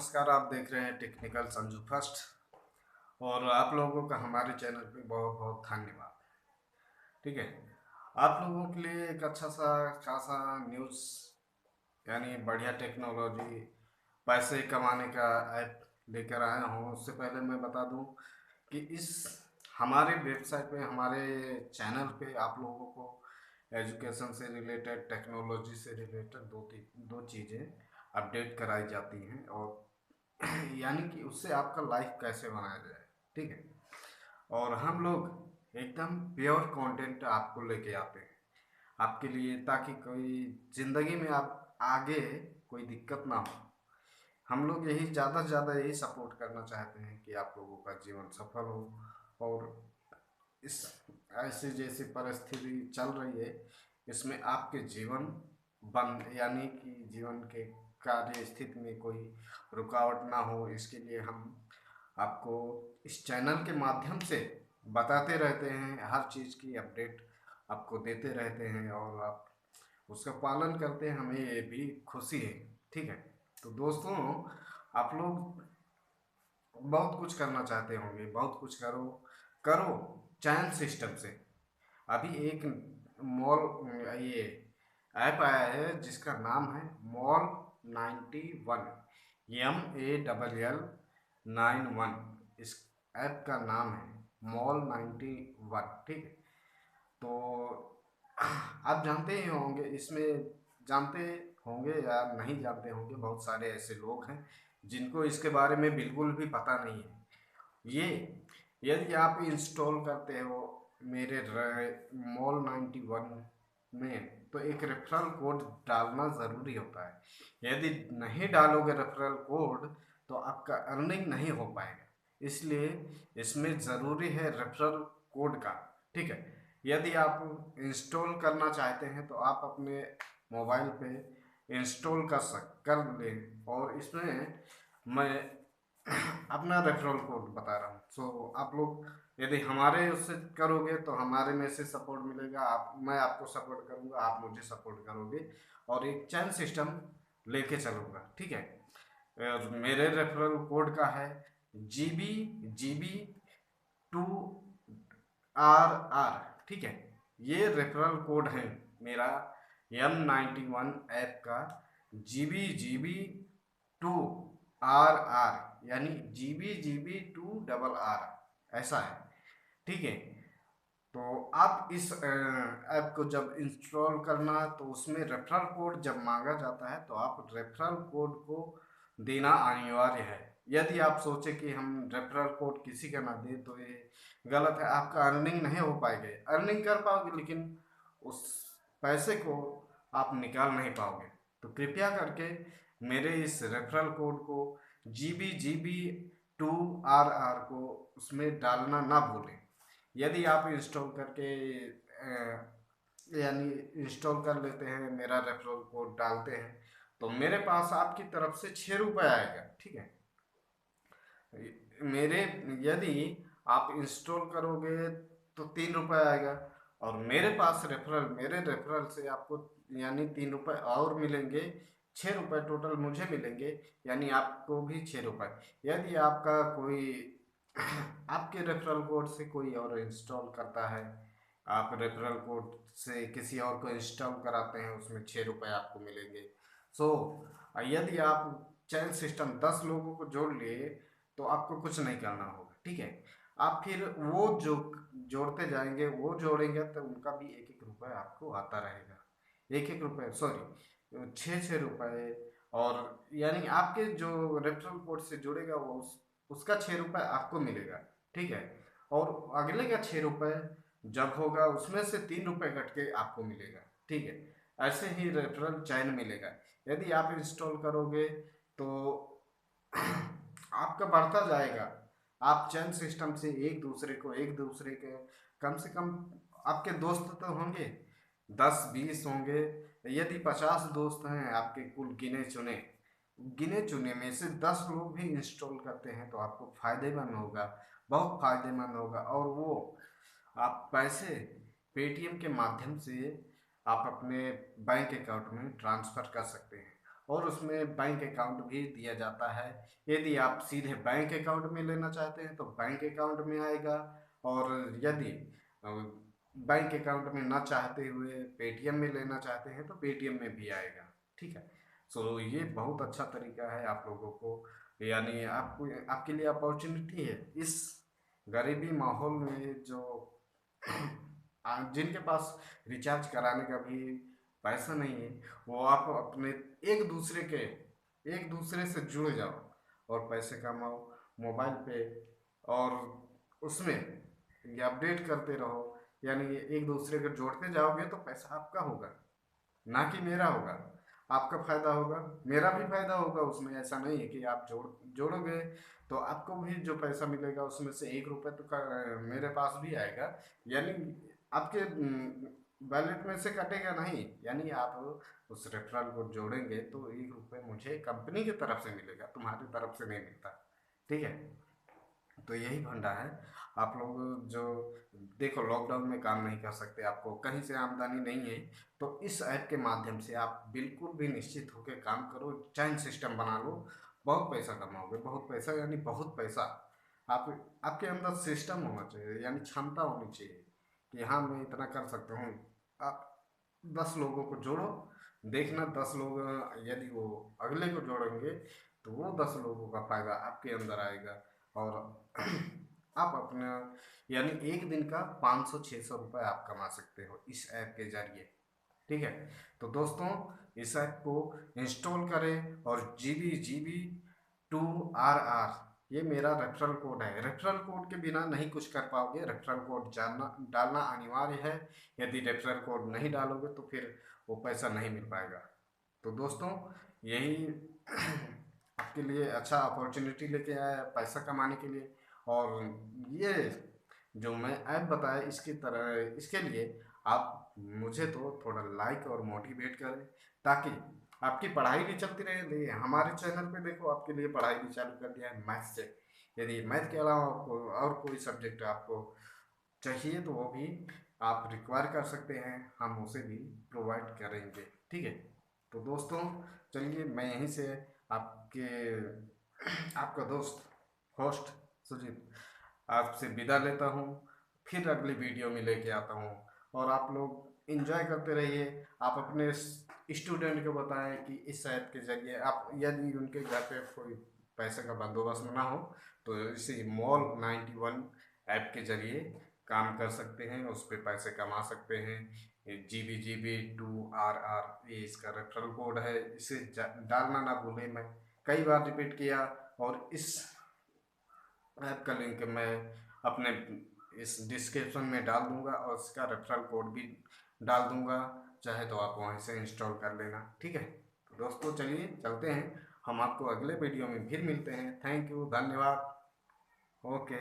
नमस्कार। आप देख रहे हैं टेक्निकल संजू फर्स्ट और आप लोगों का हमारे चैनल पे बहुत बहुत धन्यवाद। ठीक है, आप लोगों के लिए एक अच्छा सा खासा न्यूज़ यानी बढ़िया टेक्नोलॉजी पैसे कमाने का ऐप लेकर आया हूँ। उससे पहले मैं बता दूँ कि इस हमारे वेबसाइट पे, हमारे चैनल पे आप लोगों को एजुकेशन से रिलेटेड, टेक्नोलॉजी से रिलेटेड दो चीज़ें अपडेट कराई जाती हैं और यानी कि उससे आपका लाइफ कैसे बनाया जाए। ठीक है, और हम लोग एकदम प्योर कंटेंट आपको लेके आते हैं आपके लिए, ताकि कोई ज़िंदगी में आप आगे कोई दिक्कत ना हो। हम लोग यही ज़्यादा से ज़्यादा यही सपोर्ट करना चाहते हैं कि आप लोगों का जीवन सफल हो। और इस ऐसे जैसी परिस्थिति चल रही है, इसमें आपके जीवन बंद यानी कि जीवन के कार्य स्थिति में कोई रुकावट ना हो, इसके लिए हम आपको इस चैनल के माध्यम से बताते रहते हैं। हर चीज़ की अपडेट आपको देते रहते हैं और आप उसका पालन करते हैं, हमें ये भी खुशी है। ठीक है, तो दोस्तों, आप लोग बहुत कुछ करना चाहते होंगे, बहुत कुछ करो करो चैन सिस्टम से। अभी एक मॉल ये ऐप आया है जिसका नाम है मॉल 91, MALL 91। इस ऐप का नाम है मॉल 91। ठीक है, तो आप जानते ही होंगे, इसमें जानते होंगे या नहीं जानते होंगे, बहुत सारे ऐसे लोग हैं जिनको इसके बारे में बिल्कुल भी पता नहीं है। ये यदि आप इंस्टॉल करते हो मेरे मॉल 91 में, तो एक रेफरल कोड डालना ज़रूरी होता है। यदि नहीं डालोगे रेफरल कोड तो आपका अर्निंग नहीं हो पाएगा, इसलिए इसमें ज़रूरी है रेफरल कोड का। ठीक है, यदि आप इंस्टॉल करना चाहते हैं तो आप अपने मोबाइल पे इंस्टॉल कर लें, और इसमें मैं अपना रेफरल कोड बता रहा हूँ। सो आप लोग यदि हमारे उससे करोगे तो हमारे में से सपोर्ट मिलेगा, मैं आपको सपोर्ट करूँगा, आप मुझे सपोर्ट करोगे और एक चैन सिस्टम लेके चलूँगा। ठीक है, और मेरे रेफरल कोड का है GB2RR। ठीक है, ये रेफरल कोड है मेरा M91 ऐप का, GB2RR, यानी GB2RR ऐसा है। ठीक है, तो आप इस ऐप को जब इंस्टॉल करना, तो उसमें रेफरल कोड जब मांगा जाता है तो आप रेफरल कोड को देना अनिवार्य है। यदि आप सोचे कि हम रेफरल कोड किसी का ना दें तो ये गलत है, आपका अर्निंग नहीं हो पाएगी। अर्निंग कर पाओगे लेकिन उस पैसे को आप निकाल नहीं पाओगे। तो कृपया करके मेरे इस रेफरल कोड को GB2RR को उसमें डालना ना भूलें। यदि आप इंस्टॉल करके यानी इंस्टॉल कर लेते हैं, मेरा रेफरल कोड डालते हैं, तो मेरे पास आपकी तरफ से 6 रुपये आएगा। ठीक है, मेरे यदि आप इंस्टॉल करोगे तो 3 रुपये आएगा, और मेरे रेफरल से आपको यानी 3 रुपये और मिलेंगे। 6 रुपये टोटल मुझे मिलेंगे, यानी आपको भी 6 रुपये। यदि आपका कोई आपके रेफरल कोड से कोई और इंस्टॉल करता है, आप रेफरल कोड से किसी और को इंस्टॉल कराते हैं, उसमें 6 रुपये आपको मिलेंगे। सो यदि आप चैन सिस्टम 10 लोगों को जोड़ लिए तो आपको कुछ नहीं करना होगा। ठीक है, आप फिर वो जो जोड़ते जाएंगे, वो जोड़ेंगे तो उनका भी 1-1 रुपये आपको आता रहेगा। 1-1 रुपये, सॉरी, 6-6 रुपये। और यानी आपके जो रेफरल कोड से जुड़ेगा वो उसका 6 रुपये आपको मिलेगा। ठीक है, और अगले का 6 रुपये जब होगा उसमें से 3 रुपये कट के आपको मिलेगा। ठीक है, ऐसे ही रेफरल चैन मिलेगा। यदि आप इंस्टॉल करोगे तो आपका बढ़ता जाएगा। आप चैन सिस्टम से एक दूसरे के कम से कम आपके दोस्त तो होंगे, 10-20 होंगे। यदि 50 दोस्त हैं आपके, कुल गिने चुने में से 10 लोग भी इंस्टॉल करते हैं तो आपको फायदेमंद होगा, बहुत फायदेमंद होगा। और वो आप पैसे पेटीएम के माध्यम से आप अपने बैंक अकाउंट में ट्रांसफ़र कर सकते हैं। और उसमें बैंक अकाउंट भी दिया जाता है। यदि आप सीधे बैंक अकाउंट में लेना चाहते हैं तो बैंक अकाउंट में आएगा, और यदि बैंक अकाउंट में ना चाहते हुए पेटीएम में लेना चाहते हैं तो पेटीएम में भी आएगा। ठीक है। सो ये बहुत अच्छा तरीका है आप लोगों को, यानी आपको, आपके लिए अपॉर्चुनिटी है इस गरीबी माहौल में, जो जिनके पास रिचार्ज कराने का भी पैसा नहीं है, वो आप अपने एक दूसरे से जुड़ जाओ और पैसे कमाओ मोबाइल पे, और उसमें ये अपडेट करते रहो। यानी एक दूसरे को जोड़ते जाओगे तो पैसा आपका होगा, ना कि मेरा होगा। आपका फायदा होगा, मेरा भी फायदा होगा उसमें। ऐसा नहीं है कि आप जोड़ोगे तो आपको भी जो पैसा मिलेगा उसमें से 1 रुपये तो मेरे पास भी आएगा। यानी आपके वैलेट में से कटेगा नहीं, यानी आप उस रेफरल को जोड़ेंगे तो 1 रुपये मुझे कंपनी की तरफ से मिलेगा, तुम्हारी तरफ से नहीं मिलता। ठीक है। तो यही फंडा है। आप लोग जो देखो लॉकडाउन में काम नहीं कर सकते, आपको कहीं से आमदनी नहीं है, तो इस ऐप के माध्यम से आप बिल्कुल भी निश्चित होकर काम करो, चैन सिस्टम बना लो, बहुत पैसा कमाओगे। बहुत पैसा यानी बहुत पैसा। आप आपके अंदर सिस्टम होना चाहिए, यानी क्षमता होनी चाहिए कि हाँ मैं इतना कर सकता हूँ। आप 10 लोगों को जोड़ो, देखना 10 लोग यदि वो अगले को जोड़ेंगे तो वो 10 लोगों का फायदा आपके अंदर आएगा। और आप अपना, यानी एक दिन का 500-600 रुपये आप कमा सकते हो इस ऐप के जरिए। ठीक है। तो दोस्तों, इस ऐप को इंस्टॉल करें, और GB2RR ये मेरा रेफरल कोड है। रेफरल कोड के बिना नहीं कुछ कर पाओगे, रेफरल कोड डालना अनिवार्य है। यदि रेफरल कोड नहीं डालोगे तो फिर वो पैसा नहीं मिल पाएगा। तो दोस्तों, यही आपके लिए अच्छा अपॉर्चुनिटी लेके आया है पैसा कमाने के लिए। और ये जो मैं ऐप बताया इसकी तरह, इसके लिए आप मुझे तो थोड़ा लाइक और मोटिवेट करें, ताकि आपकी पढ़ाई भी चलती रहे। हमारे चैनल पे देखो आपके लिए पढ़ाई भी चालू कर दिया है मैथ से। यदि मैथ के अलावा आपको और कोई सब्जेक्ट आपको चाहिए तो वो भी आप रिक्वायर कर सकते हैं, हम उसे भी प्रोवाइड करेंगे। ठीक है। तो दोस्तों, चलिए मैं यहीं से आपके आपका दोस्त होस्ट सुजीत आपसे विदा लेता हूँ। फिर अगली वीडियो में लेके आता हूँ, और आप लोग एंजॉय करते रहिए। आप अपने स्टूडेंट को बताएं कि इस ऐप के जरिए आप, यदि उनके घर पे कोई पैसे का बंदोबस्त ना हो तो इसी मॉल 91 ऐप के जरिए काम कर सकते हैं, उस पर पैसे कमा सकते हैं। GB2RR ये इसका रेफरल कोड है, इसे डालना ना भूलें। मैं कई बार रिपीट किया, और इस ऐप का लिंक मैं अपने इस डिस्क्रिप्शन में डाल दूंगा, और इसका रेफरल कोड भी डाल दूंगा, चाहे तो आप वहीं से इंस्टॉल कर लेना। ठीक है। तो दोस्तों, चलिए चलते हैं, हम आपको अगले वीडियो में फिर मिलते हैं। थैंक यू, धन्यवाद। ओके।